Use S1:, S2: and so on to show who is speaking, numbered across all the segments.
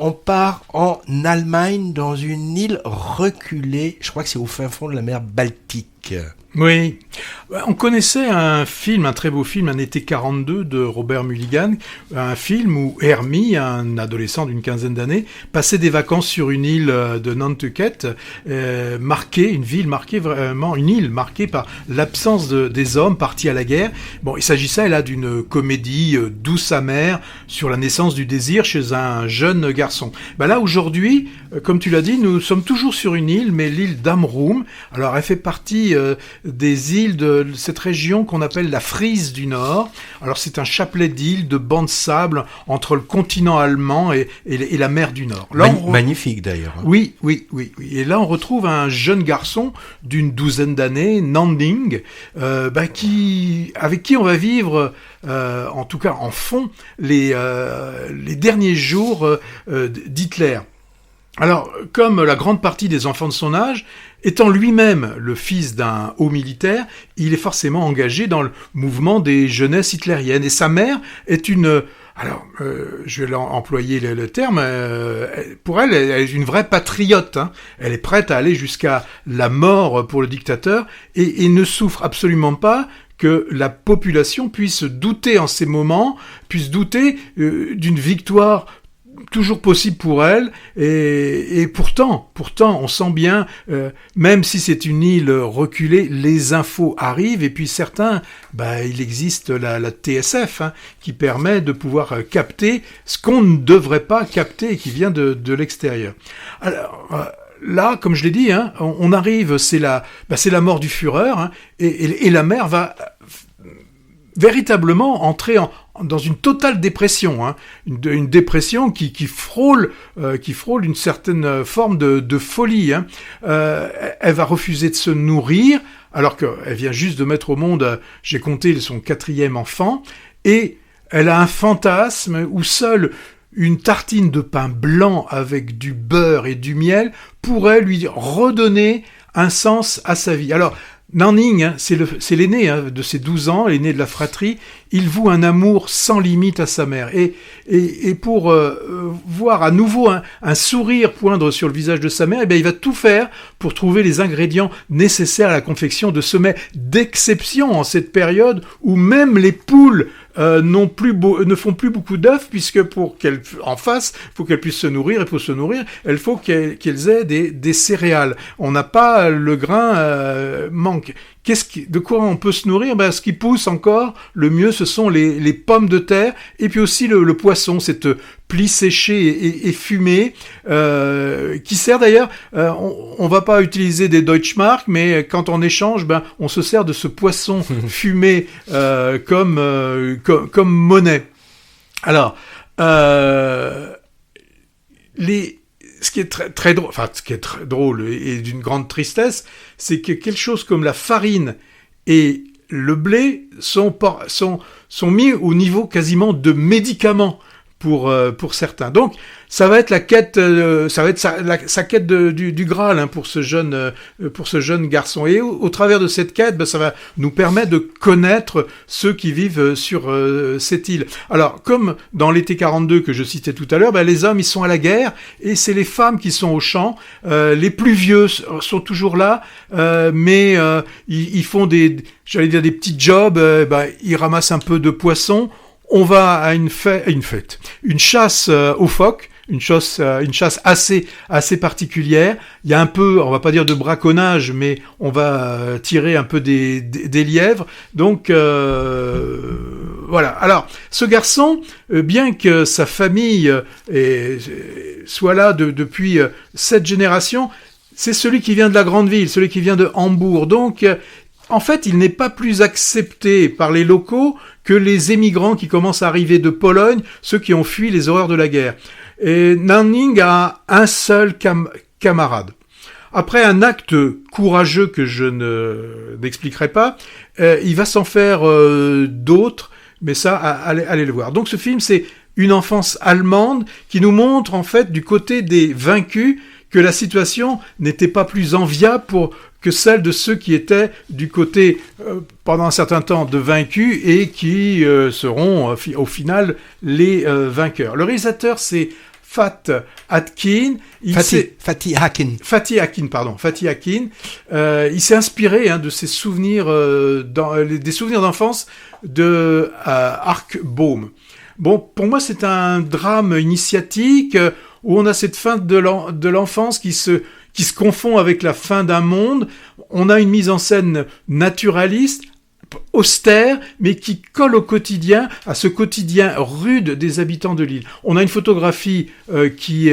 S1: On part en Allemagne, dans une île reculée. Je crois que c'est au fin fond de la mer Baltique.
S2: Oui, on connaissait un film, un très beau film, Un été 42 de Robert Mulligan, un film où Hermie, un adolescent d'une quinzaine d'années, passait des vacances sur une île de Nantucket, marquée, une ville marquée vraiment, une île marquée par l'absence des hommes partis à la guerre. Bon, il s'agissait là d'une comédie douce amère sur la naissance du désir chez un jeune garçon. Ben là, aujourd'hui, comme tu l'as dit, nous sommes toujours sur une île, mais l'île d'Amrum. Alors, elle fait partie des îles de cette région qu'on appelle la Frise du Nord. Alors c'est un chapelet d'îles, de bancs de sable entre le continent allemand et la mer du Nord. Là,
S1: Magnifique d'ailleurs.
S2: Oui. Et là on retrouve un jeune garçon d'une douzaine d'années, Nanding, avec qui on va vivre, en tout cas en fond, les derniers jours d'Hitler. Alors, comme la grande partie des enfants de son âge, étant lui-même le fils d'un haut militaire, il est forcément engagé dans le mouvement des jeunesses hitlériennes. Et sa mère est une... Alors, je vais employer le terme, pour elle est une vraie patriote. Hein. Elle est prête à aller jusqu'à la mort pour le dictateur et ne souffre absolument pas que la population puisse douter en ces moments, puisse douter d'une victoire toujours possible pour elle, et pourtant, on sent bien, même si c'est une île reculée, les infos arrivent, et puis certains, il existe la TSF, hein, qui permet de pouvoir capter ce qu'on ne devrait pas capter et qui vient de l'extérieur. Alors, là, comme je l'ai dit, hein, on arrive, c'est la mort du Führer, hein, et la mère va véritablement entrer dans une totale dépression, hein, une dépression qui frôle une certaine forme de folie. Hein. Elle va refuser de se nourrir, alors qu'elle vient juste de mettre au monde, j'ai compté, son 4e enfant, et elle a un fantasme où seule une tartine de pain blanc avec du beurre et du miel pourrait lui redonner un sens à sa vie. Alors, Nanning, hein, c'est l'aîné, hein, de ses 12 ans, l'aîné de la fratrie. Il voue un amour sans limite à sa mère. Et pour voir à nouveau un sourire poindre sur le visage de sa mère, il va tout faire pour trouver les ingrédients nécessaires à la confection de ce mets d'exception en cette période où même les poules ne font plus beaucoup d'œufs, puisque pour qu'elles puissent se nourrir, et pour se nourrir, il faut qu'elles aient des céréales. On n'a pas le grain manque. De quoi on peut se nourrir ? Ce qui pousse encore le mieux, ce sont les pommes de terre, et puis aussi le poisson, cette plie séchée et fumée, qui sert d'ailleurs, on va pas utiliser des Deutschmark, mais quand on échange, on se sert de ce poisson fumé comme monnaie. Alors, ce qui est très drôle, ce qui est très drôle et d'une grande tristesse, c'est que quelque chose comme la farine et le blé sont mis au niveau quasiment de médicaments pour certains. Donc, ça va être la quête, sa quête du Graal, hein, pour ce jeune garçon. Et au travers de cette quête, ça va nous permettre de connaître ceux qui vivent sur cette île. Alors, comme dans l'été 42 que je citais tout à l'heure, les hommes ils sont à la guerre et c'est les femmes qui sont au champ. Les plus vieux sont toujours là, mais ils font des petits jobs. Ils ramassent un peu de poissons. On va à une chasse aux phoques, une chasse assez particulière. Il y a un peu, on va pas dire de braconnage, mais on va tirer un peu des lièvres. Donc voilà. Alors, ce garçon, bien que sa famille soit là depuis 7 générations, c'est celui qui vient de la grande ville, celui qui vient de Hambourg. Donc en fait, il n'est pas plus accepté par les locaux que les émigrants qui commencent à arriver de Pologne, ceux qui ont fui les horreurs de la guerre. Et Nanning a un seul camarade. Après un acte courageux que je n'expliquerai pas, il va s'en faire d'autres, mais ça, allez le voir. Donc ce film, c'est une enfance allemande qui nous montre en fait du côté des vaincus que la situation n'était pas plus enviable que celle de ceux qui étaient du côté, pendant un certain temps, de vaincus et qui seront au final les vainqueurs. Le réalisateur, c'est Fatih Akin.
S1: Fatih Akin.
S2: Fatih Akin. Il s'est inspiré de ses souvenirs, des souvenirs d'enfance de Ark Bohm. Bon, pour moi, c'est un drame initiatique où on a cette fin de l'enfance qui se confond avec la fin d'un monde. On a une mise en scène naturaliste, austère, mais qui colle au quotidien, à ce quotidien rude des habitants de l'île. On a une photographie qui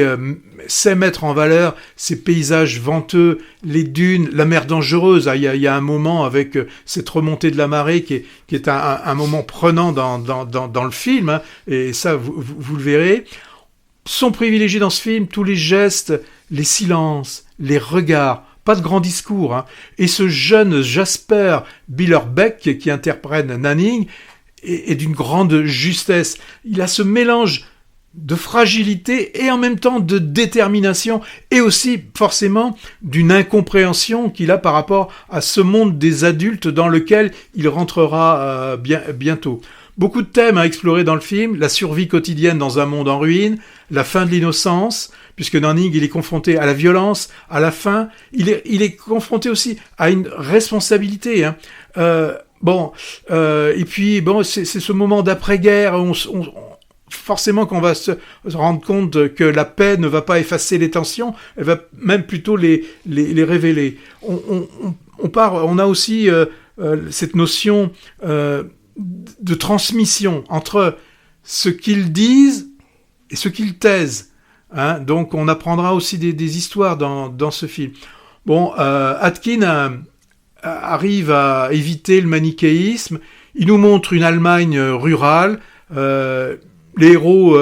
S2: sait mettre en valeur ces paysages venteux, les dunes, la mer dangereuse. Il y a un moment avec cette remontée de la marée qui est un moment prenant dans le film, hein, et ça, vous le verrez. Sont privilégiés dans ce film tous les gestes, les silences, les regards, pas de grands discours, hein. Et ce jeune Jasper Billerbeck qui interprète Nanning est d'une grande justesse. Il a ce mélange de fragilité et en même temps de détermination et aussi forcément d'une incompréhension qu'il a par rapport à ce monde des adultes dans lequel il rentrera bientôt. Beaucoup de thèmes à explorer dans le film, la survie quotidienne dans un monde en ruine, la fin de l'innocence, puisque Nanning, il est confronté à la violence, à la faim, il est confronté aussi à une responsabilité, hein. Et puis, c'est ce moment d'après-guerre, forcément qu'on va se rendre compte que la paix ne va pas effacer les tensions, elle va même plutôt les révéler. On a aussi cette notion de transmission entre ce qu'ils disent et ce qu'ils taisent, hein. Donc on apprendra aussi des histoires dans ce film. Bon, Atkin arrive à éviter le manichéisme. Il nous montre une Allemagne rurale. Les héros,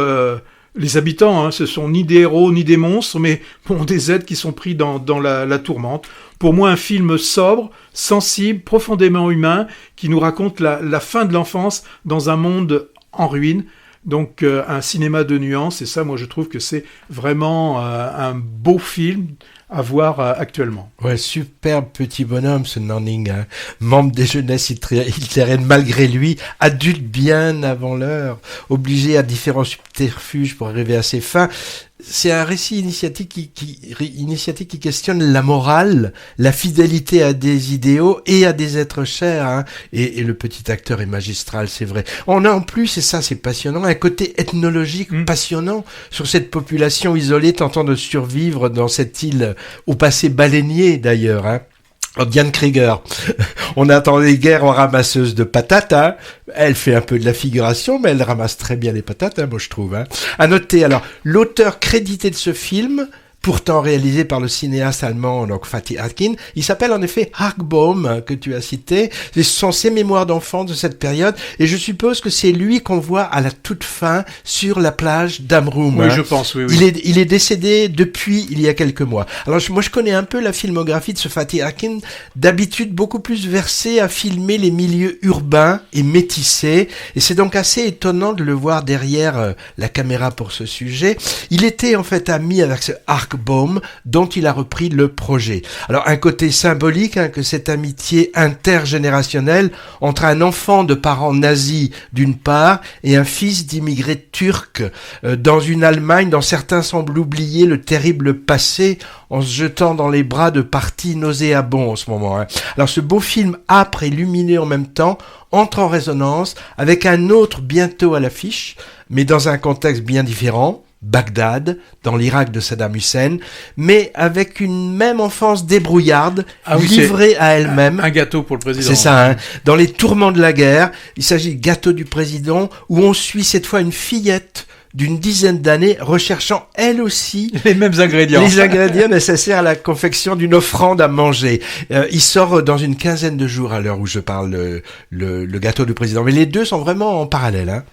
S2: les habitants, hein, ce sont ni des héros ni des monstres, mais des êtres qui sont pris dans la tourmente. Pour moi, un film sobre, sensible, profondément humain, qui nous raconte la fin de l'enfance dans un monde en ruine. Donc un cinéma de nuances, et ça, moi, je trouve que c'est vraiment un beau film à voir actuellement.
S1: Ouais, superbe petit bonhomme, ce Nanning, hein. Membre des jeunesses hitlériennes malgré lui, adulte bien avant l'heure, obligé à différents subterfuges pour arriver à ses fins. C'est un récit initiatique qui questionne la morale, la fidélité à des idéaux et à des êtres chers, hein. Et le petit acteur est magistral, c'est vrai. On a en plus, et ça c'est passionnant, un côté ethnologique passionnant sur cette population isolée tentant de survivre dans cette île au passé baleinier d'ailleurs, hein. Alors, Diane Krieger, on attend les guerres en ramasseuse de patates, hein. Elle fait un peu de la figuration, mais elle ramasse très bien les patates, hein, moi je trouve, hein. À noter, alors, l'auteur crédité de ce film, pourtant réalisé par le cinéaste allemand, donc Fatih Akin, il s'appelle en effet Ark Bohm, que tu as cité. Ce sont ses mémoires d'enfance de cette période, et je suppose que c'est lui qu'on voit à la toute fin sur la plage d'Amrum.
S2: Oui,
S1: hein.
S2: je pense, oui.
S1: Il est décédé depuis il y a quelques mois. Alors moi je connais un peu la filmographie de ce Fatih Akin, d'habitude beaucoup plus versé à filmer les milieux urbains et métissés, et c'est donc assez étonnant de le voir derrière la caméra pour ce sujet. Il était en fait ami avec ce Ark Bohm, dont il a repris le projet. Alors un côté symbolique, hein, que cette amitié intergénérationnelle entre un enfant de parents nazis d'une part et un fils d'immigrés turcs dans une Allemagne dont certains semblent oublier le terrible passé en se jetant dans les bras de partis nauséabonds en ce moment, hein. Alors ce beau film âpre et lumineux en même temps entre en résonance avec un autre bientôt à l'affiche, mais dans un contexte bien différent, Bagdad, dans l'Irak de Saddam Hussein, mais avec une même enfance débrouillarde, livrée à elle-même.
S2: Un gâteau pour le président.
S1: C'est ça, hein. Dans les tourments de la guerre, il s'agit de Gâteau du président, où on suit cette fois une fillette d'une dizaine d'années, recherchant elle aussi
S2: les mêmes ingrédients.
S1: Les ingrédients nécessaires à la confection d'une offrande à manger. Il sort dans une quinzaine de jours à l'heure où je parle le Gâteau du président. Mais les deux sont vraiment en parallèle, hein.